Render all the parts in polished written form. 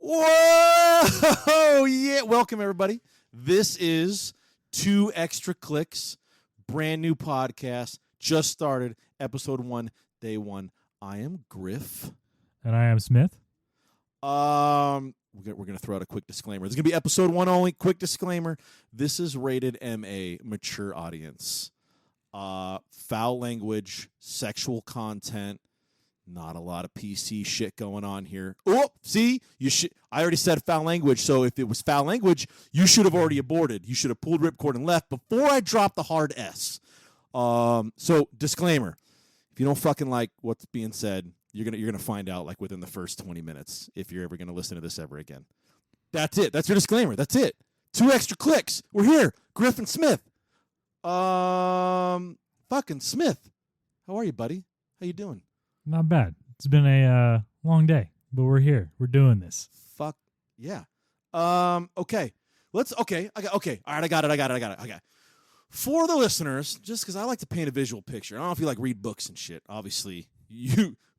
Whoa! Yeah, welcome everybody. This is Two Extra Clicks, brand new podcast, just started, episode 1, day 1. I am Griff. And I am Smith. We're gonna throw out a quick disclaimer. This is gonna be episode 1 only. Quick disclaimer: this is rated MA, mature audience. Foul language, sexual content. Not a lot of PC shit going on here. Oh, see, I already said foul language, so if it was foul language, you should have already aborted. You should have pulled ripcord and left before I dropped the hard S. So disclaimer: if you don't fucking like what's being said, you're gonna find out like within the first 20 minutes if you're ever gonna listen to this ever again. That's it. That's your disclaimer. That's it. 2 extra clicks. We're here. Griff and Smith. Fucking Smith. How are you, buddy? How you doing? Not bad. It's been a long day, but we're here. We're doing this. Fuck yeah. Okay. Okay. All right. I got it. For the listeners, just because I like to paint a visual picture. I don't know if you like read books and shit. Obviously,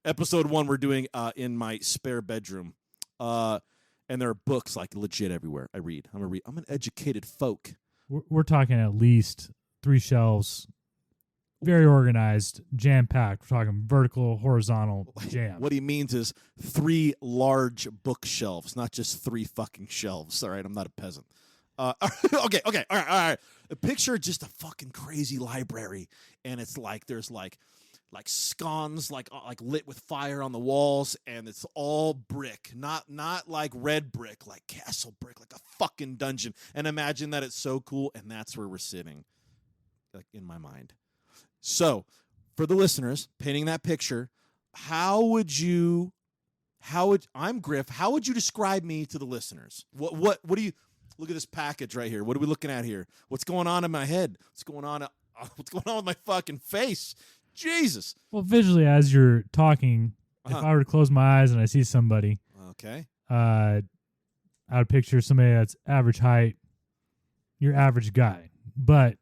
episode 1 we're doing in my spare bedroom. And there are books like legit everywhere. I read. I'm an educated folk. We're talking at least 3 shelves. Very organized, jam-packed. We're talking vertical, horizontal, jam. What he means is 3 large bookshelves, not just 3 fucking shelves. All right, I'm not a peasant. Okay, all right. Picture just a fucking crazy library, and it's like there's like scones like lit with fire on the walls, and it's all brick, not like red brick, like castle brick, like a fucking dungeon. And imagine that it's so cool, and that's where we're sitting, like in my mind. So, for the listeners, painting that picture, I'm Griff. How would you describe me to the listeners? What do you look at this package right here? What are we looking at here? What's going on in my head? What's going on with my fucking face? Jesus. Well, visually, as you're talking, if I were to close my eyes and I see somebody, okay, I would picture somebody that's average height, your average guy. But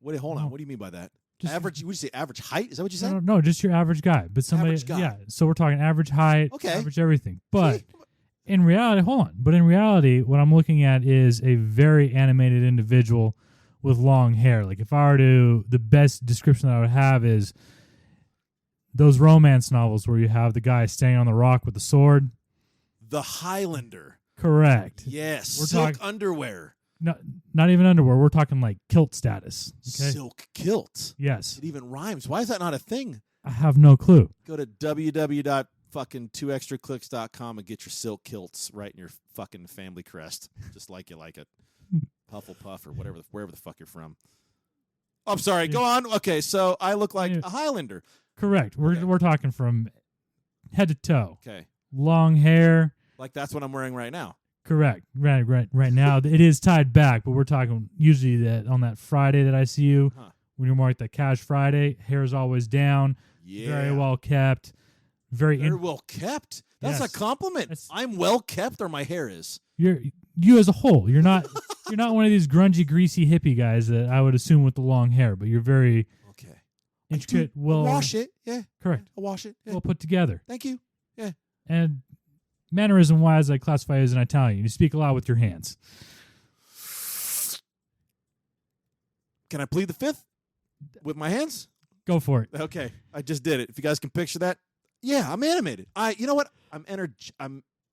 hold on. What do you mean by that? Average? Would you say average height? Is that what you said? No, just your average guy. But somebody, average guy. Yeah. So we're talking average height, okay, average everything. But in reality, what I'm looking at is a very animated individual with long hair. Like if I were to, the best description that I would have is those romance novels where you have the guy standing on the rock with the sword. The Highlander. Correct. Yes. Silk underwear. No, not even underwear. We're talking like kilt status. Okay? Silk kilt. Yes. It even rhymes. Why is that not a thing? I have no clue. Go to www.2extraclicks.com and get your silk kilts right in your fucking family crest, just like you like it. Hufflepuff or wherever the fuck you're from. I'm sorry. Go on. Okay, so I look like a Highlander. Correct. We're talking from head to toe. Okay. Long hair. Like that's what I'm wearing right now. Correct. Right now it is tied back, but we're talking usually that on that Friday that I see you, when you're more like the Cash Friday, hair is always down. Yeah. Very well kept. Very well kept. That's a compliment. I'm well kept, or my hair is. You as a whole. You're not one of these grungy, greasy hippie guys that I would assume with the long hair, but you're very intricate. Well, wash it. Yeah. Correct. I'll wash it. Yeah. Well put together. Thank you. Yeah. And mannerism-wise, I classify you as an Italian. You speak a lot with your hands. Can I plead the fifth with my hands? Go for it. Okay, I just did it. If you guys can picture that, yeah, I'm animated. You know what? I'm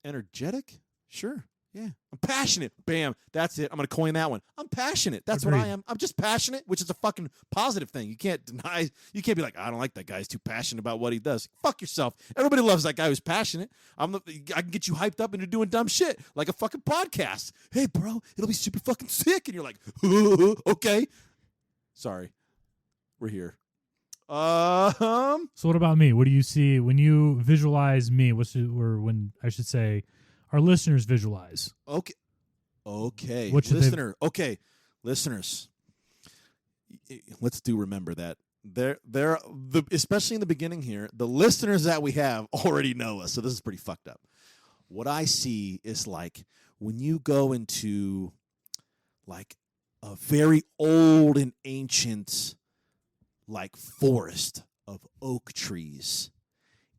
energetic. Sure. Yeah. I'm passionate. Bam. That's it. I'm gonna coin that one. I'm passionate. That's Agreed. What I am. I'm just passionate, which is a fucking positive thing. You can't deny. You can't be like, I don't like that guy. He's too passionate about what he does. Fuck yourself. Everybody loves that guy who's passionate. I can get you hyped up into doing dumb shit like a fucking podcast. Hey, bro, it'll be super fucking sick, and you're like, okay. Sorry, we're here. So what about me? What do you see when you visualize me? When I should say, our listeners visualize. Okay. Listeners. Let's remember that especially in the beginning here, the listeners that we have already know us, so this is pretty fucked up. What I see is like when you go into like a very old and ancient like forest of oak trees,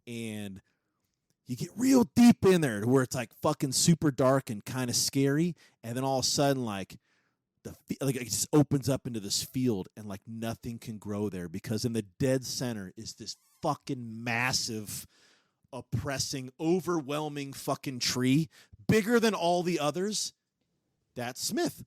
and you get real deep in there to where it's like fucking super dark and kind of scary, and then all of a sudden like it just opens up into this field and like nothing can grow there because in the dead center is this fucking massive, oppressing, overwhelming fucking tree, bigger than all the others. That's Smith.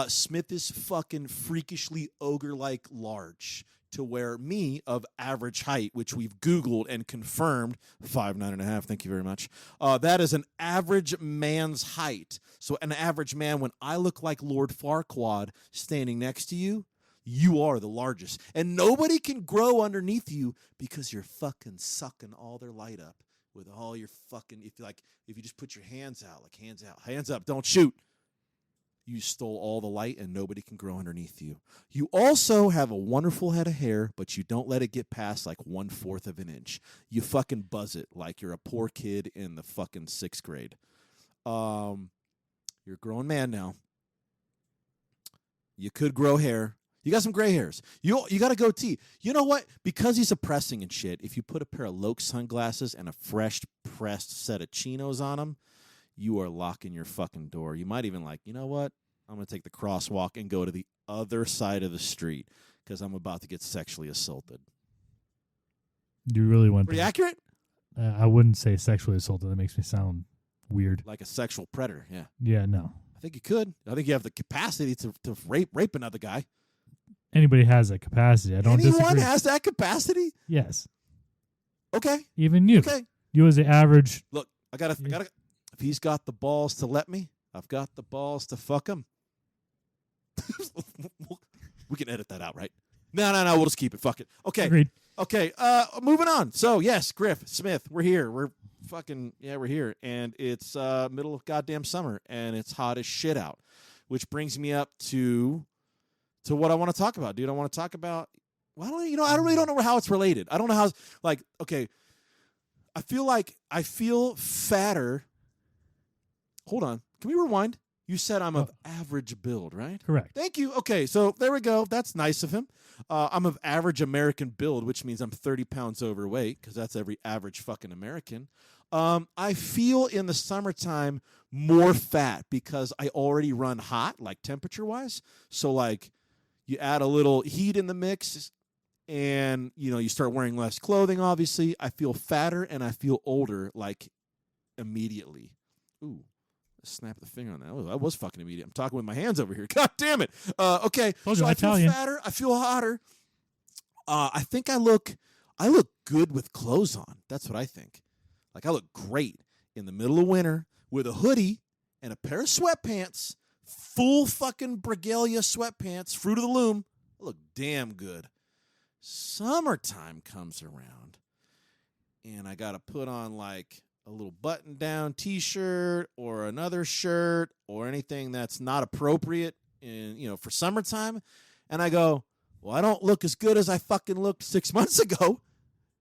Smith is fucking freakishly ogre-like large to where me of average height, which we've Googled and confirmed, 5'9.5", thank you very much. That is an average man's height. So an average man, when I look like Lord Farquaad standing next to you, you are the largest. And nobody can grow underneath you because you're fucking sucking all their light up with all your fucking, if you just put your hands out, like hands up, don't shoot. You stole all the light and nobody can grow underneath you. You also have a wonderful head of hair, but you don't let it get past like 1/4 of an inch. You fucking buzz it like you're a poor kid in the fucking 6th grade. You're a grown man now. You could grow hair. You got some gray hairs. You got a goatee. You know what? Because he's oppressing and shit, if you put a pair of Loke sunglasses and a fresh pressed set of chinos on him, you are locking your fucking door. You might even like, you know what? I'm going to take the crosswalk and go to the other side of the street because I'm about to get sexually assaulted. You really went Pretty there. accurate? I wouldn't say sexually assaulted. That makes me sound weird. Like a sexual predator, yeah. Yeah, no. I think you could. I think you have the capacity to rape another guy. Anybody has that capacity. I don't disagree. Anyone has that capacity? Yes. Okay. Even you. Okay. You as the average. Look, I gotta. If he's got the balls to let me, I've got the balls to fuck him. We can edit that out, right? No. We'll just keep it. Fuck it. Okay. Agreed. Okay. Moving on. So yes, Griff, Smith, we're here. We're here, and it's middle of goddamn summer, and it's hot as shit out, which brings me up to what I want to talk about, dude. I want to talk about. Well, I really don't know how it's related. I don't know how. Okay. I feel fatter. Hold on. Can we rewind? You said I'm of average build, right? Correct. Thank you. Okay, so there we go. That's nice of him. I'm of average American build, which means I'm 30 pounds overweight because that's every average fucking American. I feel in the summertime more fat because I already run hot, like temperature-wise. So, like, you add a little heat in the mix and, you start wearing less clothing, obviously. I feel fatter and I feel older, like, immediately. Ooh. Snap the finger on that. Oh, that was fucking immediate. I'm talking with my hands over here. God damn it. Okay. So I feel fatter. I feel hotter. I think I look good with clothes on. That's what I think. Like, I look great in the middle of winter with a hoodie and a pair of sweatpants, full fucking Brigalia sweatpants, Fruit of the Loom. I look damn good. Summertime comes around, and I got to put on, like, a little button-down T-shirt or another shirt or anything that's not appropriate for summertime. And I go, well, I don't look as good as I fucking looked 6 months ago.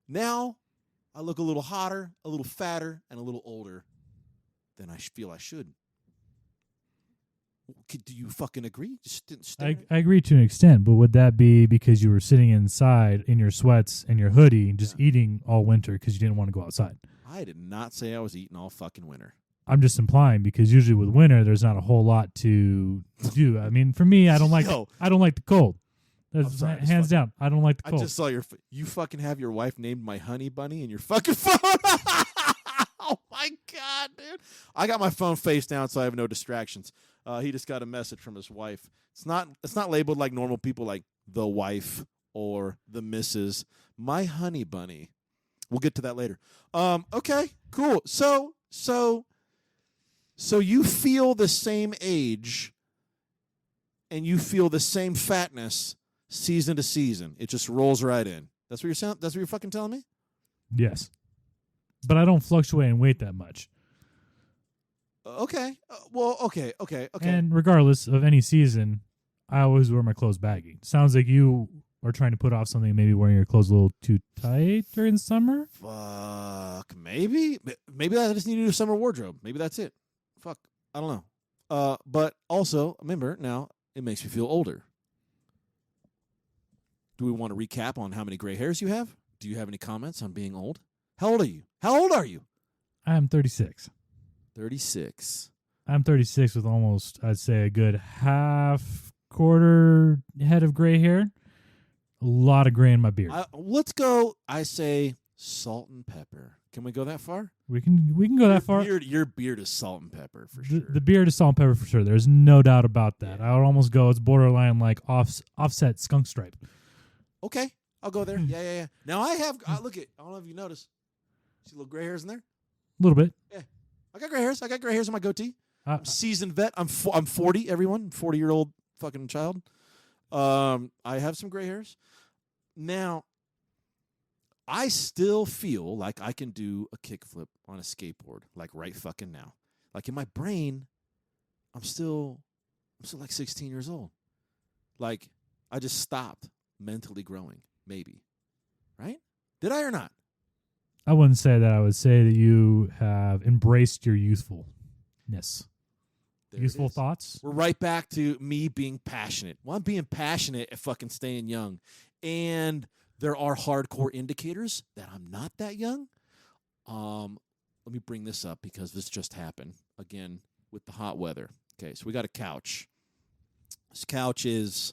Now I look a little hotter, a little fatter, and a little older than I feel I should. Do you fucking agree? Just didn't stare. I agree to an extent, but would that be because you were sitting inside in your sweats and your hoodie and just eating all winter because you didn't want to go outside? I did not say I was eating all fucking winter. I'm just implying because usually with winter there's not a whole lot to do. I mean, for me, I don't like the cold. That's hands down. I don't like the cold. I just saw you fucking have your wife named my honey bunny in your fucking phone. Oh my god, dude! I got my phone face down so I have no distractions. He just got a message from his wife. It's not labeled like normal people, like the wife or the missus. My honey bunny. We'll get to that later. Okay, cool. So you feel the same age and you feel the same fatness season to season. It just rolls right in. That's what you're fucking telling me? Yes. But I don't fluctuate in weight that much. Okay. Okay. And regardless of any season, I always wear my clothes baggy. Sounds like you are trying to put off something, maybe wearing your clothes a little too tight during the summer? Fuck, maybe I just need to do a summer wardrobe. Maybe that's it. Fuck, I don't know. But also, remember, now, it makes me feel older. Do we want to recap on how many gray hairs you have? Do you have any comments on being old? How old are you? I'm 36. 36. I'm 36 with almost, I'd say, a good quarter head of gray hair. A lot of gray in my beard. Let's go. I say salt and pepper. Can we go that far? We can go that far. Your beard is salt and pepper for sure. The beard is salt and pepper for sure. There's no doubt about that. I would almost go. It's borderline like offset skunk stripe. Okay, I'll go there. Yeah. Now I have. Look at. I don't know if you noticed. See little gray hairs in there. A little bit. Yeah, I got gray hairs. I got gray hairs on my goatee. I'm seasoned vet. I'm 40. Everyone, 40-year-old fucking child. I have some gray hairs. Now, I still feel like I can do a kickflip on a skateboard, like right fucking now. Like in my brain, I'm still like 16 years old. Like I just stopped mentally growing, maybe. Right? Did I or not? I wouldn't say that. I would say that you have embraced your youthfulness. Youthful thoughts? We're right back to me being passionate. Well, I'm being passionate at fucking staying young. And there are hardcore indicators that I'm not that young. Let me bring this up because this just happened again with the hot weather. Okay, so we got a couch. This couch is,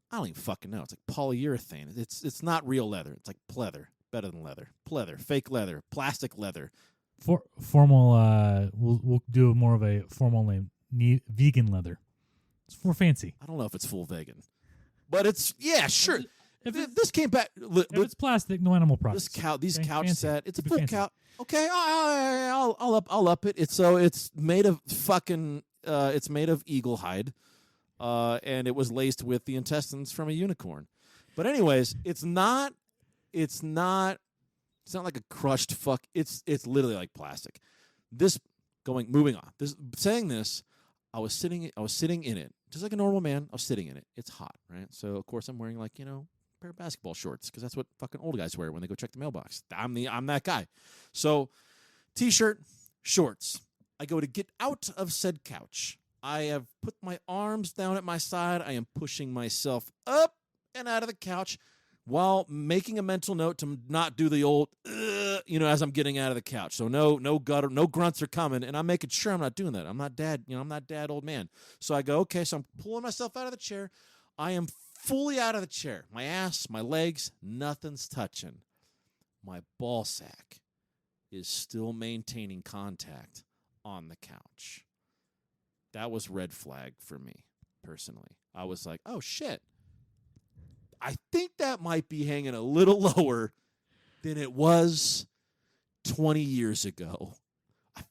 I don't even fucking know. It's like polyurethane. It's not real leather. It's like pleather. Better than leather. Pleather. Fake leather. Plastic leather. Formal. We'll do more of a formal name. Vegan leather. It's more fancy. I don't know if it's full vegan. But it's, yeah, sure. This came back. If it's plastic, no animal products. These couch fancy. set. It's a full couch. Okay, I'll up it. It's made of fucking. It's made of eagle hide, and it was laced with the intestines from a unicorn. But anyways, it's not like a crushed fuck. It's literally like plastic. Moving on. I was sitting in it. Just like a normal man, I was sitting in it. It's hot, right? So, of course, I'm wearing, like, a pair of basketball shorts because that's what fucking old guys wear when they go check the mailbox. I'm that guy. So, T-shirt, shorts. I go to get out of said couch. I have put my arms down at my side. I am pushing myself up and out of the couch while making a mental note to not do the old, as I'm getting out of the couch. So no gutter, no grunts are coming, and I'm making sure I'm not doing that. I'm not dad, I'm not dad, old man. So I go, okay, so I'm pulling myself out of the chair. I am fully out of the chair. My ass, my legs, nothing's touching. My ball sack is still maintaining contact on the couch. That was red flag for me, personally. I was like, oh, shit. I think that might be hanging a little lower than it was 20 years ago.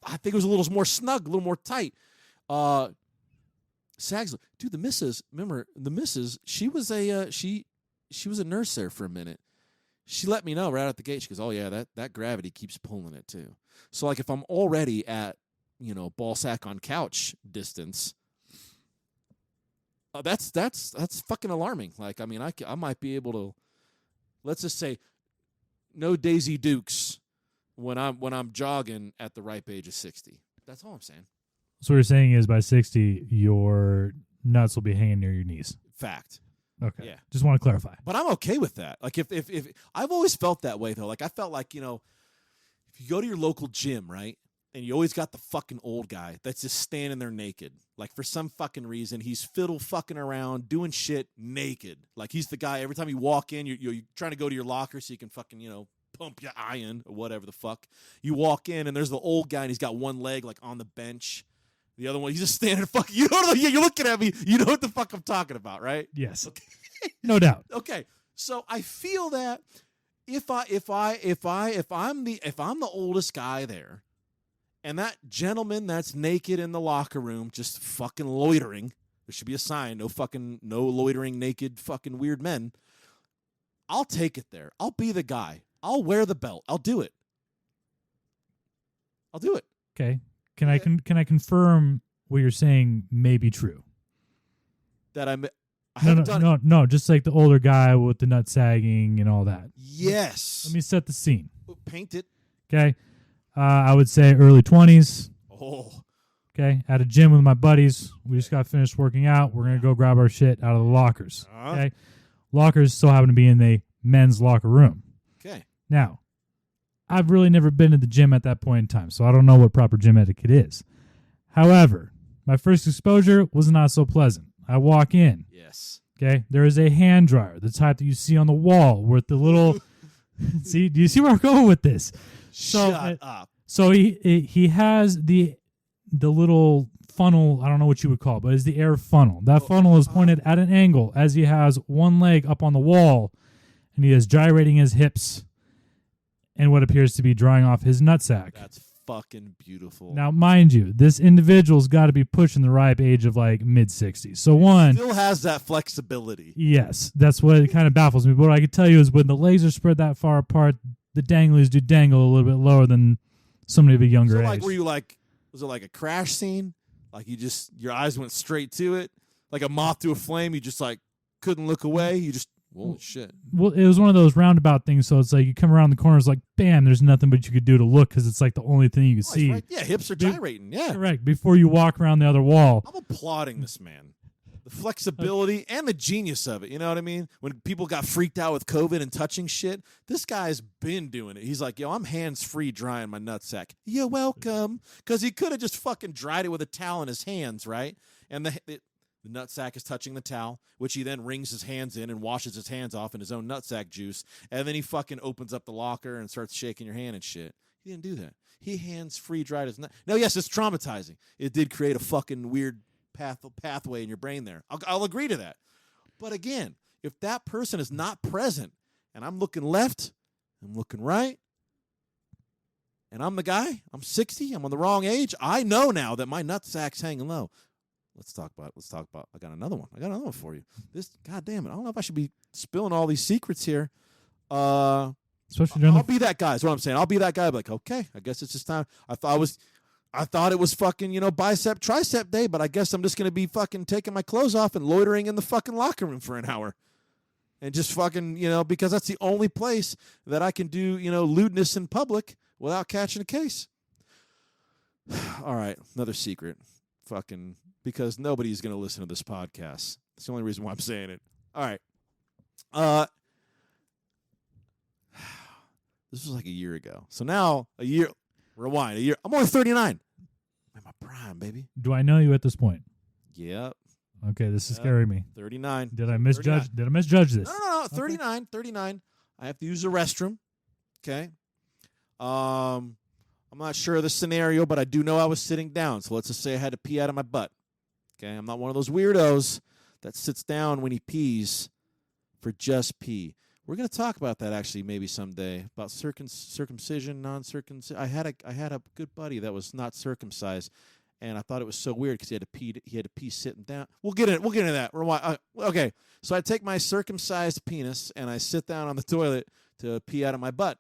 I think it was a little more snug, a little more tight. Sags, dude, the missus, she was a nurse there for a minute. She let me know right out the gate. She goes, oh, yeah, that gravity keeps pulling it, too. So, like, if I'm already at, ball sack on couch distance, that's fucking alarming. Like, I mean, I might be able to, let's just say, no Daisy Dukes when I'm jogging at the ripe age of 60. That's all I'm saying. So what you're saying is by 60, your nuts will be hanging near your knees. Fact. Okay. Yeah. Just want to clarify. But I'm okay with that. Like if I've always felt that way though. Like I felt like, if you go to your local gym, right? And you always got the fucking old guy that's just standing there naked. Like, for some fucking reason, he's fiddle fucking around, doing shit naked. Like, he's the guy, every time you walk in, you're trying to go to your locker so you can fucking, pump your iron or whatever the fuck. You walk in, and there's the old guy, and he's got one leg, like, on the bench. The other one, he's just standing fucking, you're looking at me. You know what the fuck I'm talking about, right? Yes. Okay. No doubt. Okay. So, I feel that if I'm the oldest guy there, and that gentleman that's naked in the locker room just fucking loitering, there should be a sign, no loitering, naked, fucking weird men. I'll take it there. I'll be the guy. I'll wear the belt. I'll do it. Okay. Can I confirm what you're saying may be true? That I haven't done it. No, just like the older guy with the nut sagging and all that. Yes. Let me set the scene. Paint it. Okay. I would say early 20s. Oh. Okay. At a gym with my buddies. We just got finished working out. We're going to go grab our shit out of the lockers. Okay. Lockers still happen to be in the men's locker room. Okay. Now, I've really never been to the gym at that point in time, so I don't know what proper gym etiquette is. However, my first exposure was not so pleasant. I walk in. Yes. Okay, there is a hand dryer, the type that you see on the wall with the little. See, do you see where I'm going with this? Shut up. So he has the little funnel. I don't know what you would call it, but it's the air funnel. That funnel is pointed at an angle as he has one leg up on the wall, and he is gyrating his hips and what appears to be drying off his nutsack. That's fucking beautiful. Now, mind you, this individual's got to be pushing the ripe age of like mid-60s. So one still has that flexibility. Yes, that's what it kind of baffles me. But what I can tell you is when the legs are spread that far apart, the danglies do dangle a little bit lower than somebody of a younger age. Like, were you like, was it like a crash scene? Like your eyes went straight to it? Like a moth to a flame, you just like couldn't look away? You just, holy shit. Well, it was one of those roundabout things, so it's like you come around the corner, it's like, bam, there's nothing but you could do to look because it's like the only thing you can see. Right. Yeah, hips are gyrating, yeah. Correct, before you walk around the other wall. I'm applauding this man. The flexibility and the genius of it, you know what I mean? When people got freaked out with COVID and touching shit, this guy's been doing it. He's like, yo, I'm hands-free drying my nutsack. You're welcome. Because he could have just fucking dried it with a towel in his hands, right? And the nutsack is touching the towel, which he then wrings his hands in and washes his hands off in his own nutsack juice. And then he fucking opens up the locker and starts shaking your hand and shit. He didn't do that. He hands-free dried his nut. Now, yes, it's traumatizing. It did create a fucking weird pathway in your brain there. I'll agree to that. But again, if that person is not present and I'm looking left, I'm looking right, and I'm the guy, I'm 60, I'm on the wrong age, I know now that my nutsack's hanging low. Let's talk about it. I got another one for you. This, God damn it, I don't know if I should be spilling all these secrets here. Especially I'll be that guy is what I'm saying. I'll be that guy. I'll be like, okay, I guess it's just time. I thought it was fucking, bicep, tricep day, but I guess I'm just going to be fucking taking my clothes off and loitering in the fucking locker room for an hour. And just fucking, because that's the only place that I can do, lewdness in public without catching a case. All right, another secret. Fucking, because nobody's going to listen to this podcast. That's the only reason why I'm saying it. All right. This was like a year ago. So now, rewind a year. I'm only 39. I'm in my prime, baby. Do I know you at this point? Yep. Okay, this is scaring me. 39. Did I misjudge? 39. Did I misjudge this? No. 39. 39. I have to use the restroom. Okay. I'm not sure of the scenario, but I do know I was sitting down. So let's just say I had to pee out of my butt. Okay. I'm not one of those weirdos that sits down when he pees for just pee. We're going to talk about that actually maybe someday, about circumcision, non-circumcision. I had a good buddy that was not circumcised, and I thought it was so weird because he had to pee sitting down. We'll get into that. Okay, so I take my circumcised penis and I sit down on the toilet to pee out of my butt.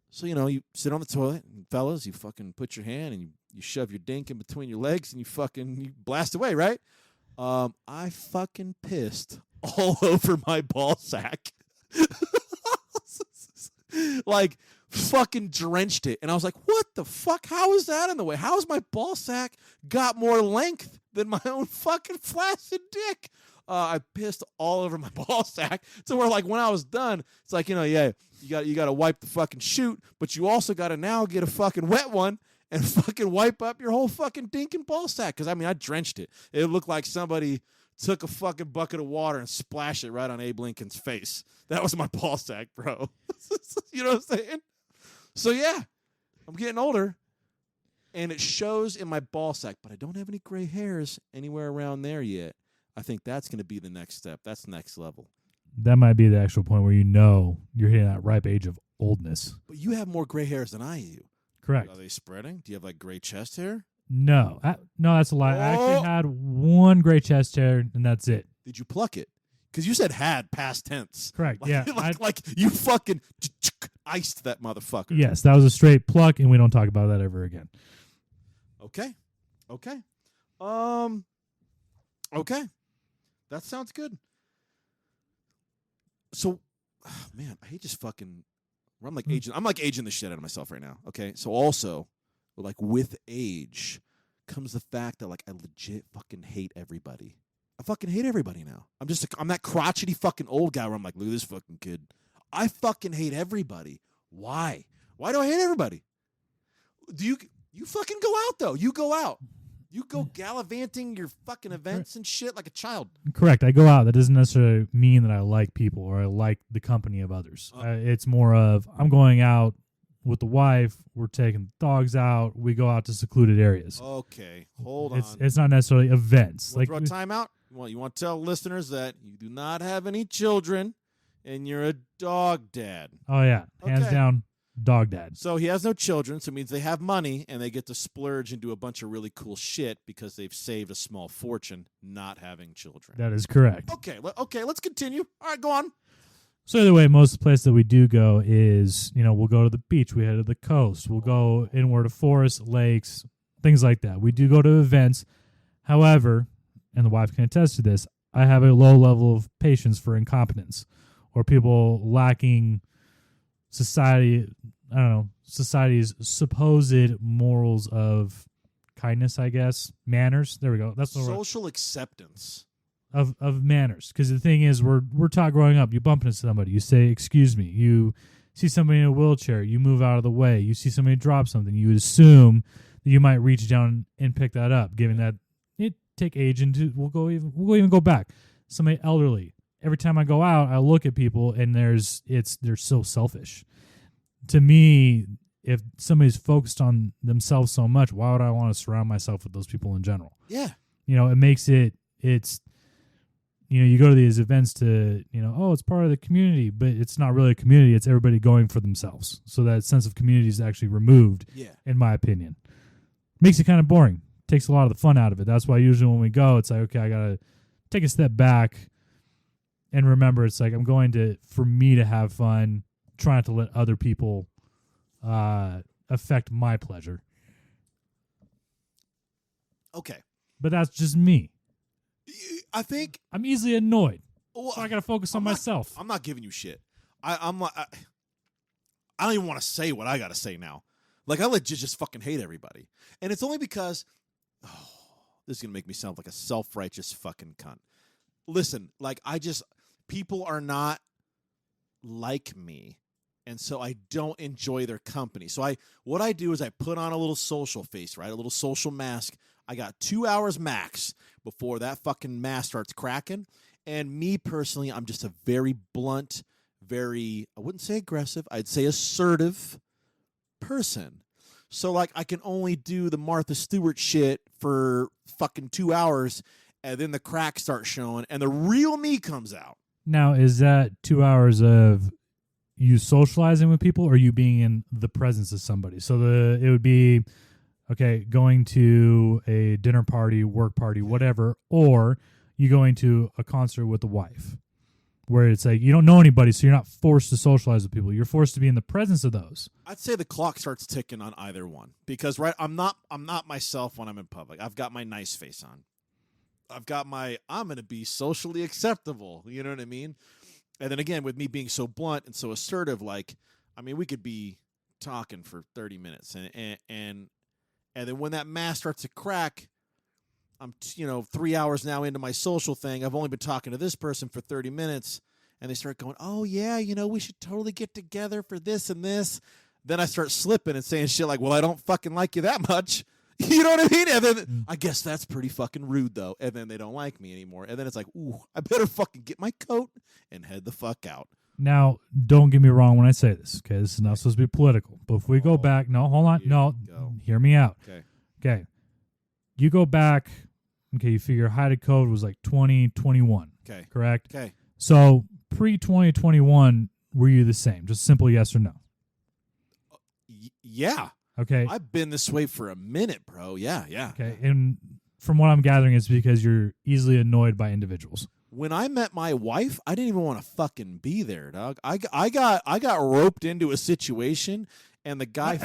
So, you sit on the toilet, and fellas, you fucking put your hand and you shove your dink in between your legs and you blast away, right? I fucking pissed all over my ball sack. Like, fucking drenched it. And I was like, what the fuck? How is that in the way? How has my ball sack got more length than my own fucking flaccid dick? I pissed all over my ball sack to where, like, when I was done, it's like, you got to wipe the fucking chute, but you also got to now get a fucking wet one and fucking wipe up your whole fucking dink and ball sack. Because, I drenched it. It looked like somebody took a fucking bucket of water and splashed it right on Abe Lincoln's face. That was my ball sack, bro. You know what I'm saying? So, yeah, I'm getting older, and it shows in my ball sack, but I don't have any gray hairs anywhere around there yet. I think that's going to be the next step. That's the next level. That might be the actual point where you're hitting that ripe age of oldness. But you have more gray hairs than I do. Correct. Are they spreading? Do you have, like, gray chest hair? No. No, that's a lie. I actually had one gray chest hair, and that's it. Did you pluck it? Because you said had past tense. Correct, like, yeah. Like you fucking iced that motherfucker. Yes, that was a straight pluck, and we don't talk about that ever again. Okay. Okay. That sounds good. So, man, I hate just fucking... I'm like aging the shit out of myself right now. Okay? So also, like, with age comes the fact that, like, I legit fucking hate everybody. I fucking hate everybody now. I'm that crotchety fucking old guy where I'm like, look at this fucking kid. I fucking hate everybody. Why? Why do I hate everybody? Do you fucking go out though? You go out. You go gallivanting your fucking events and shit like a child. Correct. I go out. That doesn't necessarily mean that I like people or I like the company of others. It's more of I'm going out with the wife. We're taking dogs out. We go out to secluded areas. Okay, hold on. It's not necessarily events. Throw a timeout. Well, you want to tell listeners that you do not have any children and you're a dog dad. Oh, yeah. Hands down. Dog dad. So he has no children, so it means they have money and they get to splurge and do a bunch of really cool shit because they've saved a small fortune not having children. That is correct. Okay, let's continue. All right, go on. So either way, most of the places that we do go is, we'll go to the beach, we head to the coast, we'll go inward to forests, lakes, things like that. We do go to events. However, and the wife can attest to this, I have a low level of patience for incompetence or people lacking society's supposed morals of kindness, I guess. Manners. There we go. That's the social acceptance of manners. Because the thing is, we're taught growing up. You bump into somebody, you say, "Excuse me." You see somebody in a wheelchair, you move out of the way. You see somebody drop something, you would assume that you might reach down and pick that up. Given that it take age, and we'll even go back. Somebody elderly. Every time I go out, I look at people, and they're so selfish. To me, if somebody's focused on themselves so much, why would I want to surround myself with those people in general? Yeah. It makes it's you go to these events to, it's part of the community, but it's not really a community. It's everybody going for themselves. So that sense of community is actually removed, in my opinion. Makes it kind of boring. Takes a lot of the fun out of it. That's why usually when we go, it's like, okay, I got to take a step back and remember it's like I'm going for me to have fun, try not to let other people affect my pleasure. Okay. But that's just me. I think I'm easily annoyed. So I got to focus on myself. I'm not giving you shit. I don't even want to say what I got to say now. Like, I legit just fucking hate everybody. And it's only because, this is going to make me sound like a self-righteous fucking cunt. Listen, people are not like me. And so I don't enjoy their company. So what I do is I put on a little social face, right? A little social mask. I got 2 hours max before that fucking mask starts cracking. And me personally, I'm just a very blunt, I wouldn't say aggressive, I'd say assertive person. So I can only do the Martha Stewart shit for fucking 2 hours, and then the cracks start showing, and the real me comes out. Now, is that 2 hours of you socializing with people or you being in the presence of somebody? So it would be, okay, going to a dinner party, work party, whatever, or you going to a concert with the wife where it's like you don't know anybody, so you're not forced to socialize with people. You're forced to be in the presence of those. I'd say the clock starts ticking on either one because, right, I'm not myself when I'm in public. I've got my nice face on. I've got I'm going to be socially acceptable. You know what I mean? And then again, with me being so blunt and so assertive, we could be talking for 30 minutes. And then when that mask starts to crack, I'm 3 hours now into my social thing. I've only been talking to this person for 30 minutes. And they start going, oh, yeah, we should totally get together for this and this. Then I start slipping and saying shit like, well, I don't fucking like you that much. You know what I mean? And then I guess that's pretty fucking rude, though. And then they don't like me anymore. And then it's like, ooh, I better fucking get my coat and head the fuck out. Now, don't get me wrong when I say this, okay? This is not supposed to be political. But if we go back, no, hold on. No, hear me out. Okay. You go back, okay, you figure height of COVID was like 2021. Okay. Correct? Okay. So pre-2021, were you the same? Just simple yes or no? Yeah. Okay. I've been this way for a minute, bro. Yeah. Okay. And from what I'm gathering, it's because you're easily annoyed by individuals. When I met my wife, I didn't even want to fucking be there, dog. I got roped into a situation, and the guy.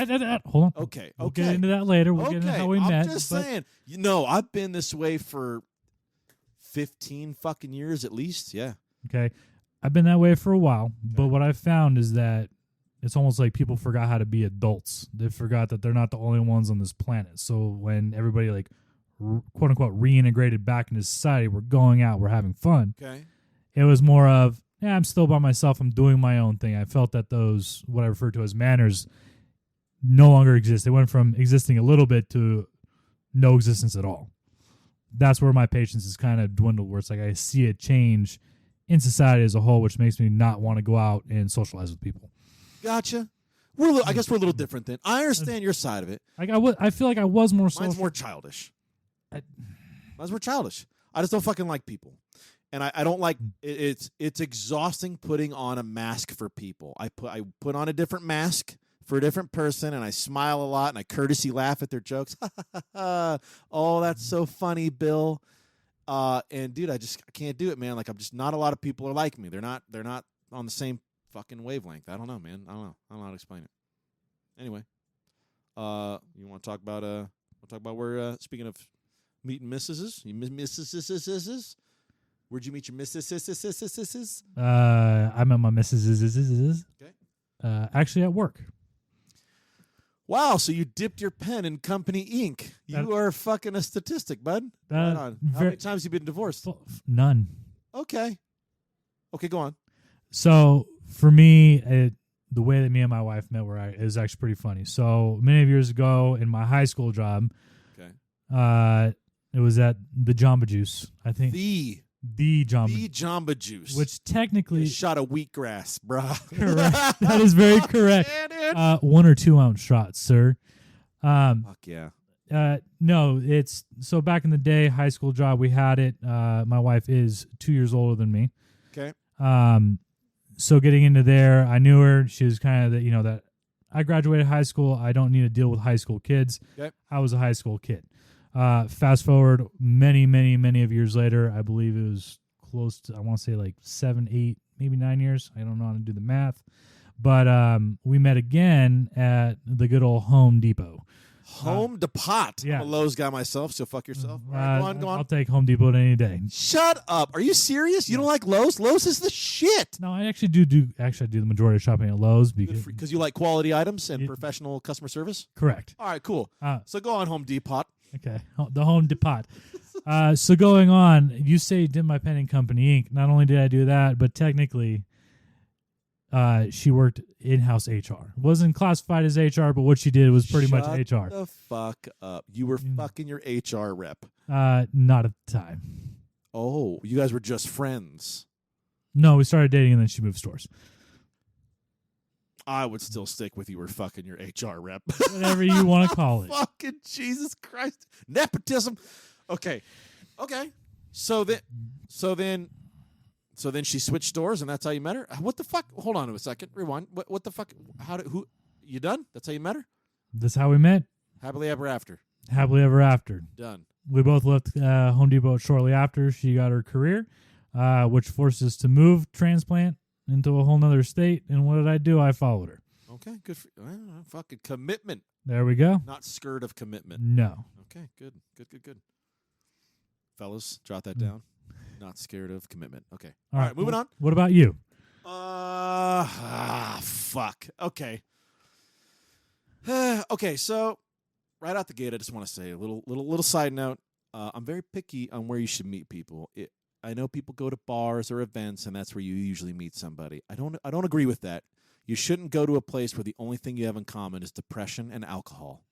Hold on. Okay. We'll get into that later. We'll get into how we met. I'm just saying. I've been this way for 15 fucking years at least. Yeah. Okay. I've been that way for a while, but what I've found is that it's almost like people forgot how to be adults. They forgot that they're not the only ones on this planet. So when everybody quote unquote reintegrated back into society, we're going out, we're having fun. Okay. It was more of I'm still by myself. I'm doing my own thing. I felt that those, what I refer to as manners, no longer exist. They went from existing a little bit to no existence at all. That's where my patience is kind of dwindled, where it's like I see it change in society as a whole, which makes me not want to go out and socialize with people. Gotcha. I guess we're a little different then. I understand your side of it. Like I feel like I was more social. Mine's more childish. Mine's more childish. I just don't fucking like people. And I don't like it's exhausting putting on a mask for people. I put on a different mask for a different person, and I smile a lot, and I courtesy laugh at their jokes. Oh, that's so funny, Bill. And dude, I can't do it, man. Like, I'm just not a lot of people are like me. They're not on the same fucking wavelength. I don't know, man. I don't know how to explain it. Anyway, you want to talk about where speaking of meeting missuses, missuses. Where'd you meet your missuses? I met my missus. Okay. Actually at work. Wow, so you dipped your pen in company ink. You are fucking a statistic, bud. Right on. How many times have you been divorced? None. Okay, go on. So for me, the way that me and my wife met is actually pretty funny. So many years ago in my high school job, it was at the Jamba Juice, I think. The Jamba Juice. Which technically... You shot of wheatgrass, brah. Correct. That is very correct. 1 or 2 ounce shots, sir. Fuck yeah. No, it's... So back in the day, high school job, we had it. My wife is 2 years older than me. Okay. So getting into there, I knew her. She was kind of that I graduated high school. I don't need to deal with high school kids. Okay. I was a high school kid. Fast forward many, many, many of years later, I believe it was close to, I want to say like 7, 8, maybe 9 years. I don't know how to do the math. But we met again at the good old Home Depot. Home Depot. Yeah. I'm a Lowe's guy myself, so fuck yourself. All right, go on. I'll take Home Depot any day. Shut up. Are you serious? You don't like Lowe's? Lowe's is the shit. No, I actually do the majority of shopping at Lowe's. Because you like quality items and professional customer service? Correct. All right, cool. So go on, Home Depot. Okay, the Home Depot. So going on, you say did my pen and company Inc. Not only did I do that, but technically she worked in-house HR. Wasn't classified as HR, but what she did was pretty much HR. Shut the fuck up. You were fucking your HR rep. Not at the time. Oh, you guys were just friends. No, we started dating and then she moved stores. I would still stick with you were fucking your HR rep. Whatever you want to call it. Fucking Jesus Christ. Nepotism. Okay. So then she switched stores and that's how you met her? What the fuck? Hold on a second. Rewind. What the fuck? Who? You done? That's how you met her? That's how we met. Happily ever after. Happily ever after. Done. We both left Home Depot shortly after she got her career, which forced us to move, transplant into a whole nother state. And what did I do? I followed her. Okay, good for fucking commitment. There we go. Not scared of commitment. No. Okay, good. Fellas, jot that down. Not scared of commitment. Okay. All right, moving on. What about you? Fuck. Okay. Okay, so right out the gate, I just want to say a little side note. I'm very picky on where you should meet people. I know people go to bars or events, and that's where you usually meet somebody. I don't agree with that. You shouldn't go to a place where the only thing you have in common is depression and alcohol.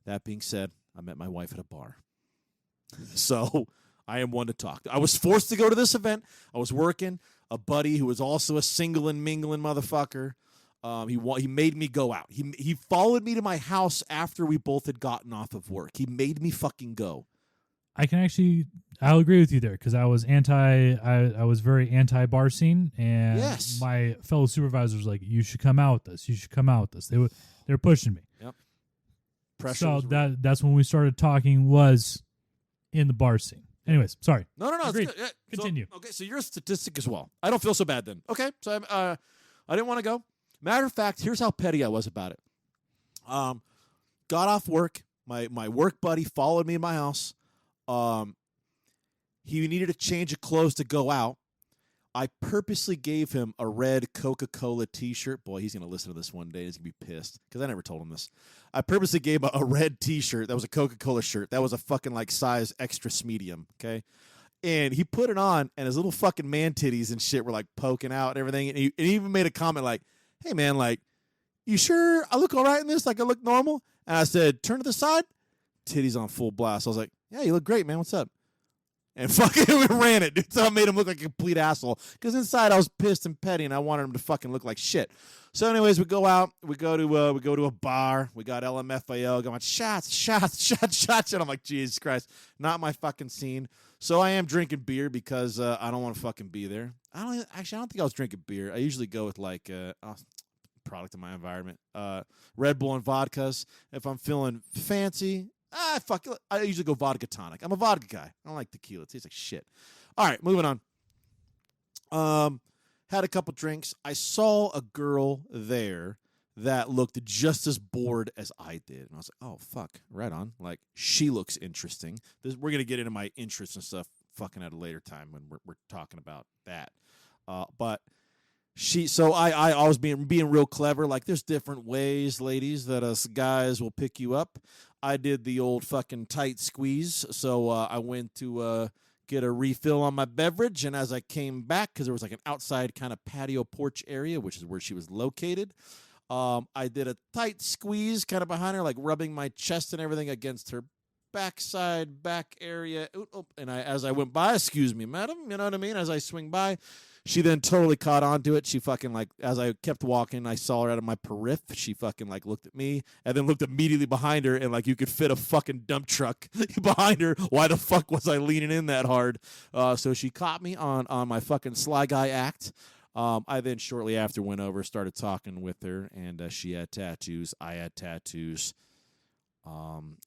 That being said, I met my wife at a bar. So I am one to talk. I was forced to go to this event. I was working. A buddy who was also a single and mingling motherfucker. He made me go out. He followed me to my house after we both had gotten off of work. He made me fucking go. I'll agree with you there because I was very anti bar scene, and yes. My fellow supervisors were like, you should come out with this. You should come out with this. They were pushing me. Yep. Pressure. So that's when we started talking was in the bar scene. Anyways, sorry. No. Agreed. It's good. Continue. So you're a statistic as well. I don't feel so bad then. Okay, so I didn't want to go. Matter of fact, here's how petty I was about it. Got off work. My work buddy followed me in my house. He needed a change of clothes to go out. I purposely gave him a red Coca-Cola T-shirt. Boy, he's going to listen to this one day. He's going to be pissed because I never told him this. I purposely gave him a red T-shirt that was a Coca-Cola shirt. That was a fucking like size extra medium, okay? And he put it on, and his little fucking man titties and shit were like poking out and everything. And he even made a comment like, "Hey man, like, you sure I look all right in this? Like I look normal?" And I said, "Turn to the side." Titties on full blast. I was like, "Yeah, you look great, man. What's up?" And fucking we ran it, dude. So I made him look like a complete asshole. Because inside I was pissed and petty, and I wanted him to fucking look like shit. So, anyways, we go out. We go to a bar. We got LMFAO going shots. And I'm like, Jesus Christ, not my fucking scene. So I am drinking beer because I don't want to fucking be there. I don't think I was drinking beer. I usually go with like product of my environment, Red Bull and vodkas. If I'm feeling fancy. Fuck it. I usually go vodka tonic. I'm a vodka guy. I don't like tequila. It tastes like shit. All right, moving on. Had a couple drinks. I saw a girl there that looked just as bored as I did. And I was like, oh, fuck. Right on. Like, she looks interesting. We're going to get into my interests and stuff fucking at a later time when we're talking about that. But so I was being real clever. Like, there's different ways, ladies, that us guys will pick you up. I did the old fucking tight squeeze. So I went to get a refill on my beverage, and as I came back, because there was like an outside kind of patio porch area, which is where she was located, I did a tight squeeze kind of behind her, like rubbing my chest and everything against her backside, back area. And as I went by, excuse me, madam, you know what I mean? As I swing by, she then totally caught onto it. She fucking, like, as I kept walking, I saw her out of my periph. She fucking, like, looked at me and then looked immediately behind her, and, like, you could fit a fucking dump truck behind her. Why the fuck was I leaning in that hard? So she caught me on my fucking sly guy act. I then shortly after went over, started talking with her, and she had tattoos. I had tattoos.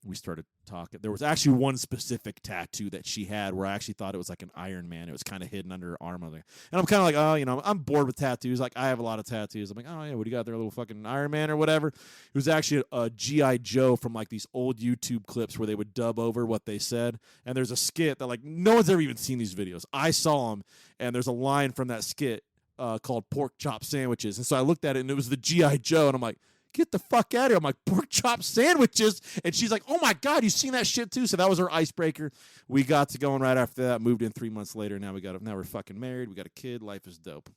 We started talking. There was actually one specific tattoo that she had where I actually thought it was like an Iron Man. It was kind of hidden under her arm. And I'm kind of like, oh, you know, I'm bored with tattoos. Like, I have a lot of tattoos. I'm like, oh, yeah, what do you got there? A little fucking Iron Man or whatever. It was actually a G.I. Joe from like these old YouTube clips where they would dub over what they said. And there's a skit that, like, no one's ever even seen these videos. I saw them, and there's a line from that skit called pork chop sandwiches. And so I looked at it, and it was the G.I. Joe, and I'm like, get the fuck out of here. I'm like, pork chop sandwiches. And she's like, oh my God, you seen that shit too? So that was her icebreaker. We got to going right after that, moved in 3 months later. Now we're fucking married. We got a kid. Life is dope.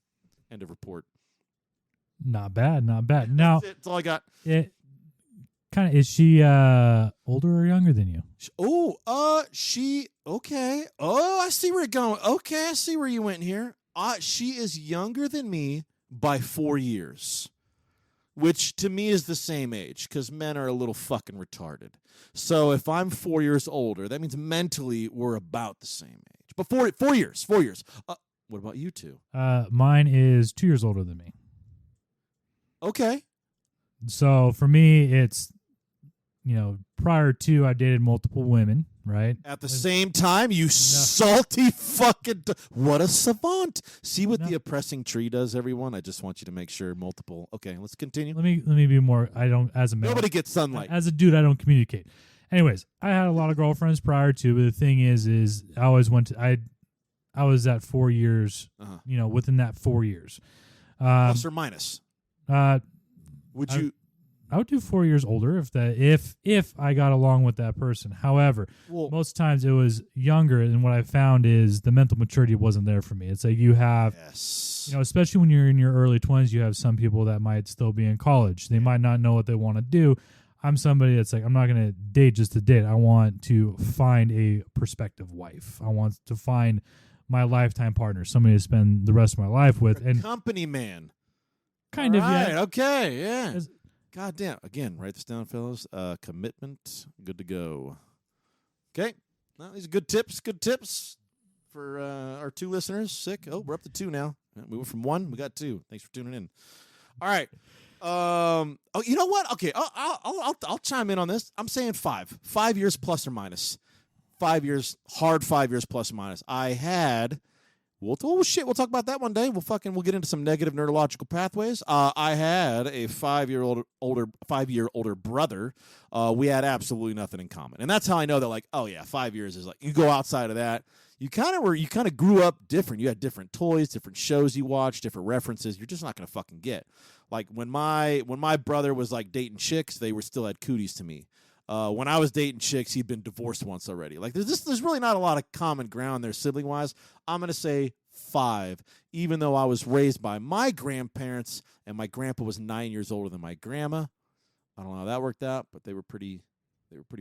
End of report. Not bad. Now, that's all I got. It kind of, is she older or younger than you? Okay. Oh, I see where you're going. Okay, I see where you went here. She is younger than me by 4 years. Which to me is the same age, because men are a little fucking retarded. So if I'm 4 years older, that means mentally we're about the same age. But 4 years. What about you two? Mine is 2 years older than me. Okay. So for me, it's, you know, prior to, I dated multiple women, right? At the same time, you salty fucking... What a savant. See what the oppressing tree does, everyone? I just want you to make sure multiple... Okay, let's continue. Let me be more... I don't... As a male, nobody gets sunlight. As a dude, I don't communicate. Anyways, I had a lot of girlfriends prior to, but the thing is I always went to... I was at 4 years, you know, within that 4 years. Plus or minus? Would you... I would do 4 years older if I got along with that person. However, most times it was younger, and what I found is the mental maturity wasn't there for me. It's like you have, you know, especially when you're in your early 20s, you have some people that might still be in college. They might not know what they want to do. I'm somebody that's like, I'm not going to date just to date. I want to find a prospective wife. I want to find my lifetime partner, somebody to spend the rest of my life with. And company man. Kind of, yeah. Okay, yeah. God damn. Again, write this down, fellas. Commitment. Good to go. Okay. Well, these are good tips. Good tips for our two listeners. Sick. Oh, we're up to 2 now. We went from 1. We got 2. Thanks for tuning in. All right. You know what? Okay. I'll chime in on this. I'm saying 5. 5 years plus or minus. 5 years. Hard 5 years plus or minus. I had... We'll talk about that one day. We'll get into some negative neurological pathways. I had a 5-year older brother. We had absolutely nothing in common. And that's how I know that, like, oh yeah, 5 years is like, you go outside of that, you kind of grew up different. You had different toys, different shows you watched, different references. You're just not going to fucking get. Like when my brother was like dating chicks, they were still had cooties to me. When I was dating chicks, he'd been divorced once already. Like there's really not a lot of common ground there sibling wise. I'm gonna say 5, even though I was raised by my grandparents and my grandpa was 9 years older than my grandma. I don't know how that worked out, but they were pretty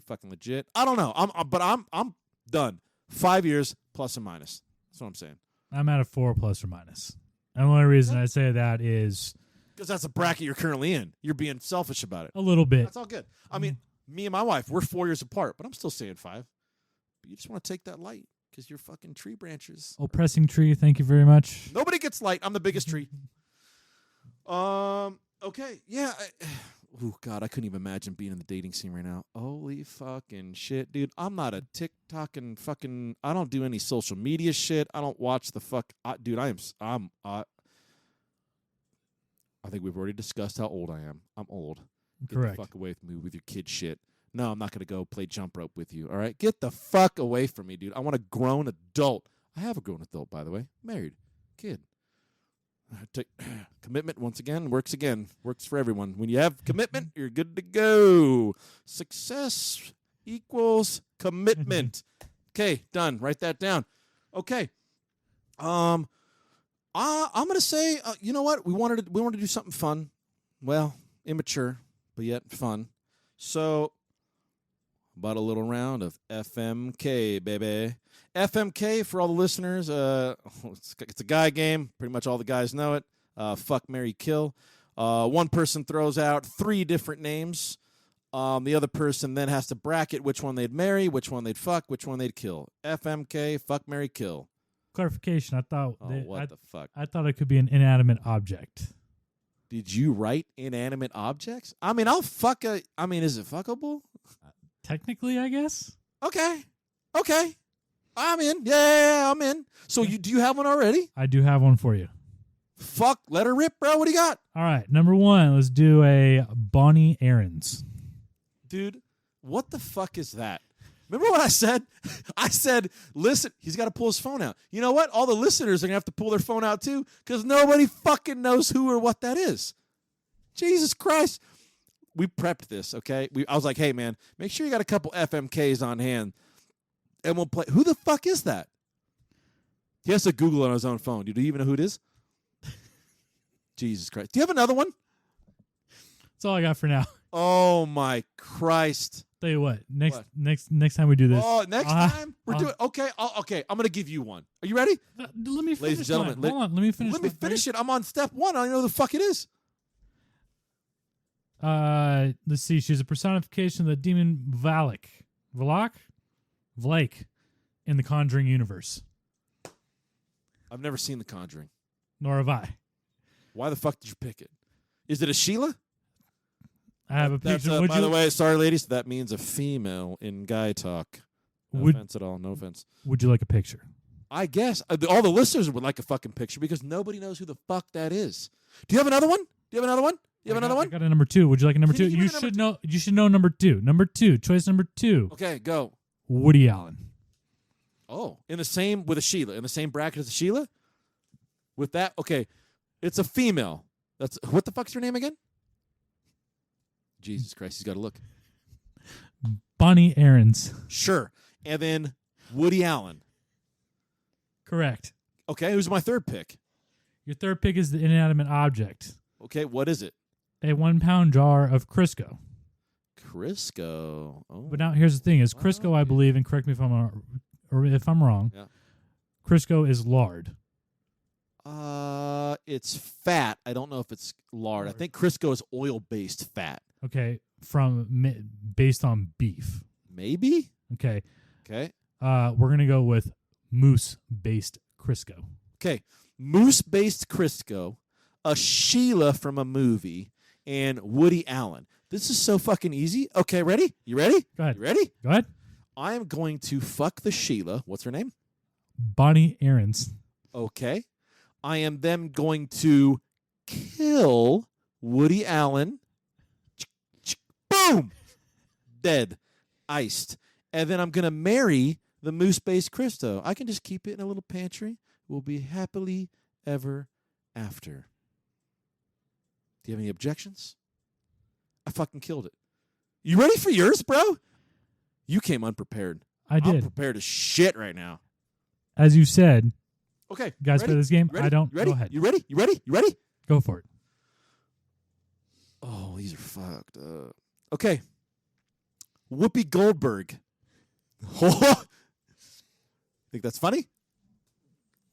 fucking legit. I don't know. I'm done. 5 years plus or minus. That's what I'm saying. I'm at a 4 plus or minus. And the only reason I say that is because that's a bracket you're currently in. You're being selfish about it. A little bit. That's all good. I mean, me and my wife, we're 4 years apart, but I'm still saying 5. But you just want to take that light because you're fucking tree branches. Oh, pressing tree. Thank you very much. Nobody gets light. I'm the biggest tree. Okay. Yeah. Oh, God, I couldn't even imagine being in the dating scene right now. Holy fucking shit, dude. I'm not a TikTok and fucking... I don't do any social media shit. I don't watch the fuck... dude, I think we've already discussed how old I am. I'm old. Get Correct. the fuck away from me with your kid shit. No, I'm not going to go play jump rope with you, all right? Get the fuck away from me, dude. I want a grown adult. I have a grown adult, by the way. Married. Kid. Commitment, once again, works again. Works for everyone. When you have commitment, you're good to go. Success equals commitment. Okay, done. Write that down. Okay. I'm gonna say, you know what? We wanted to do something fun. Well, immature, but yet fun. So, about a little round of FMK, baby. FMK, for all the listeners, it's a guy game. Pretty much all the guys know it. Fuck, marry, kill. One person throws out 3 different names. The other person then has to bracket which one they'd marry, which one they'd fuck, which one they'd kill. FMK, fuck, marry, kill. Clarification. I thought the fuck? I thought it could be an inanimate object. Did you write inanimate objects? I mean, is it fuckable? Technically, I guess. Okay. I'm in. Yeah, I'm in. So do you have one already? I do have one for you. Fuck, let her rip, bro. What do you got? All right, number 1, let's do a Bonnie Aarons. Dude, what the fuck is that? Remember what I said? I said, listen, he's got to pull his phone out. You know what? All the listeners are going to have to pull their phone out too because nobody fucking knows who or what that is. Jesus Christ. We prepped this, okay? I was like, hey, man, make sure you got a couple FMKs on hand, and we'll play. Who the fuck is that? He has to Google it on his own phone. Do you even know who it is? Jesus Christ. Do you have another one? That's all I got for now. Oh, my Christ. Tell you what, next time we do this. Oh, next time? We're doing okay. Okay, I'm going to give you one. Are you ready? Let me finish. Ladies and gentlemen, Hold on, let me finish. Let me finish it. I'm on step 1. I don't know who the fuck it is. Let's see. She's a personification of the demon Vlak in the Conjuring universe. I've never seen The Conjuring. Nor have I. Why the fuck did you pick it? Is it a Sheila? I have a picture. By the way, sorry, ladies, that means a female in guy talk. No offense at all. No offense. Would you like a picture? I guess all the listeners would like a fucking picture because nobody knows who the fuck that is. Do you have another one? You have another one? I got a number 2. Would you like a number 2? You should know. You should know number 2. Number 2. Choice number 2. Okay, go. Woody Allen. Oh, with a Sheila, in the same bracket as a Sheila. With that, okay, it's a female. That's what the fuck's her name again? Jesus Christ, he's got to look. Bonnie Aarons. Sure, and then Woody Allen. Correct. Okay, who's my third pick? Your third pick is the inanimate object. Okay, what is it? A 1-pound jar of Crisco. Crisco. Oh. But now here's the thing: is Crisco, I believe, and correct me if I'm wrong. Yeah. Crisco is lard. It's fat. I don't know if it's lard. I think Crisco is oil-based fat. Okay, based on beef. Maybe. Okay. Okay. We're gonna go with moose-based Crisco. Okay, moose-based Crisco, a Sheila from a movie, and Woody Allen. This is so fucking easy. Okay, ready? You ready? Go ahead. You ready? Go ahead. I am going to fuck the Sheila. What's her name? Bonnie Aarons. Okay. I am then going to kill Woody Allen. Boom! Dead. Iced. And then I'm going to marry the moose-based Cristo. I can just keep it in a little pantry. We'll be happily ever after. Do you have any objections? I fucking killed it. You ready for yours, bro? You came unprepared. I did. I'm prepared as shit right now. As you said. Okay. You guys play this game? Ready? I don't. Ready? Go ahead. You ready? You ready? You ready? Go for it. Oh, these are fucked up. Okay. Whoopi Goldberg. Think that's funny?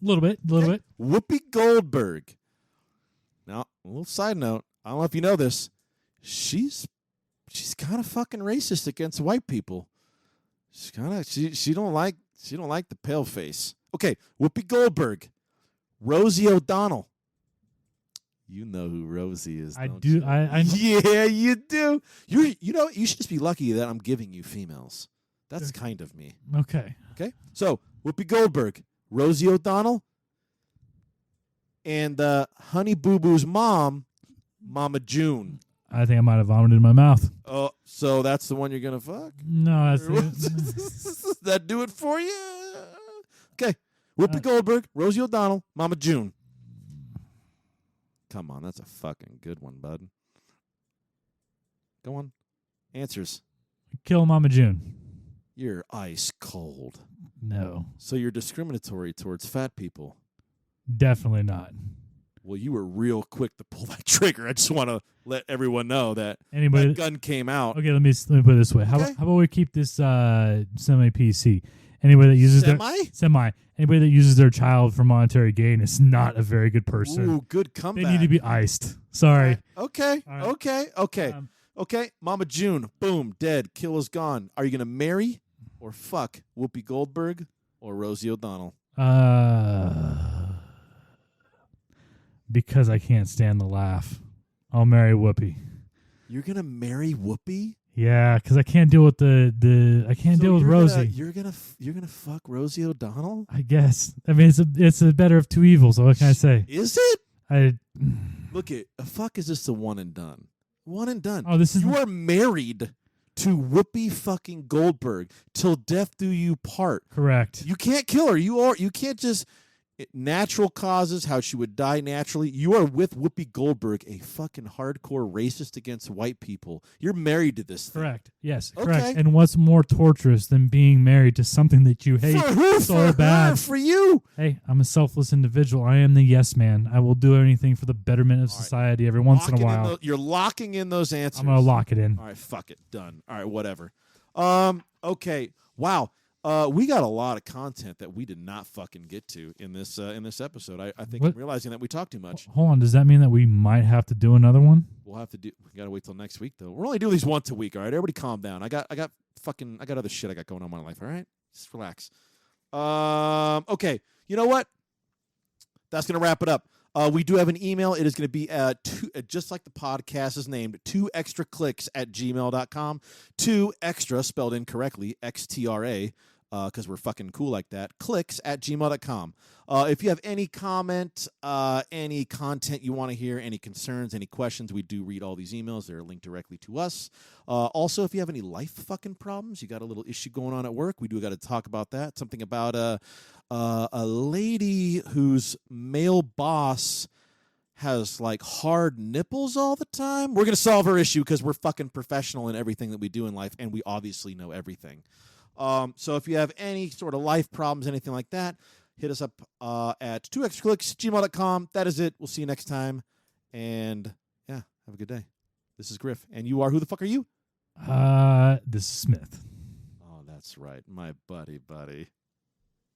A little bit. Whoopi Goldberg. Now, a little side note. I don't know if you know this. She's kind of fucking racist against white people. She's kind of she don't like the pale face. Okay, Whoopi Goldberg, Rosie O'Donnell. You know who Rosie is. I don't do. You? I Yeah, you do. You should just be lucky that I'm giving you females. That's kind of me. Okay. Okay. So Whoopi Goldberg, Rosie O'Donnell, and Honey Boo Boo's mom, Mama June. I think I might have vomited in my mouth. Oh, so that's the one you're gonna fuck? No, that's that do it for you? Okay. Whoopi Goldberg, Rosie O'Donnell, Mama June. Come on, that's a fucking good one, bud. Go on. Answers. Kill Mama June. You're ice cold. No. So you're discriminatory towards fat people. Definitely not. Well, you were real quick to pull that trigger. I just want to let everyone know that Anybody, that gun came out. Okay, let me put it this way. How Okay. about we keep this semi PC? Anybody that uses anybody that uses their child for monetary gain is not a very good person. Ooh, good comeback. They need to be iced. Sorry. Okay. All right. Okay. Okay. Mama June, boom, dead. Kill is gone. Are you gonna marry or fuck Whoopi Goldberg or Rosie O'Donnell? Because I can't stand the laugh, I'll marry Whoopi. You're gonna marry Whoopi? Yeah, because I can't deal with I can't deal with Rosie. You're gonna fuck Rosie O'Donnell? I guess. I mean, it's a better of two evils. So what can I say? Is it? Look a fuck is just a one and done. One and done. Oh, this is you are married to Whoopi fucking Goldberg till death do you part. Correct. You can't kill her. You can't just natural causes, how she would die naturally. You are with Whoopi Goldberg, a fucking hardcore racist against white people. You're married to this thing. Correct. Yes, Okay. correct. And what's more torturous than being married to something that you hate For who? so For bad? her? For you? Hey, I'm a selfless individual. I am the yes man. I will do anything for the betterment of society every once in a while. You're locking in those answers. I'm going to lock it in. All right, fuck it. Done. All right, whatever. Okay. Wow. We got a lot of content that we did not fucking get to in this episode. I think I'm realizing that we talked too much. Hold on. Does that mean that we might have to do another one? We'll have to do. We gotta wait till next week though. We're only doing these once a week. All right, everybody, calm down. I got other shit I got going on in my life. All right, just relax. Okay. You know what? That's gonna wrap it up. We do have an email. It is going to be just like the podcast is named, 2extraclicks@gmail.com. 2extra spelled incorrectly, XTRA, because we're fucking cool like that. Clicks@gmail.com. If you have any comment, any content you want to hear, any concerns, any questions, we do read all these emails. They're linked directly to us. Also, if you have any life fucking problems, you got a little issue going on at work, we do got to talk about that. Something about a lady whose male boss has like hard nipples all the time. We're going to solve her issue because we're fucking professional in everything that we do in life, and we obviously know everything. So if you have any sort of life problems, anything like that, hit us up at 2extraclicks@gmail.com. That is it. We'll see you next time. And yeah, have a good day. This is Griff. And you are, who the fuck are you? This is Smith. Oh, that's right. My buddy.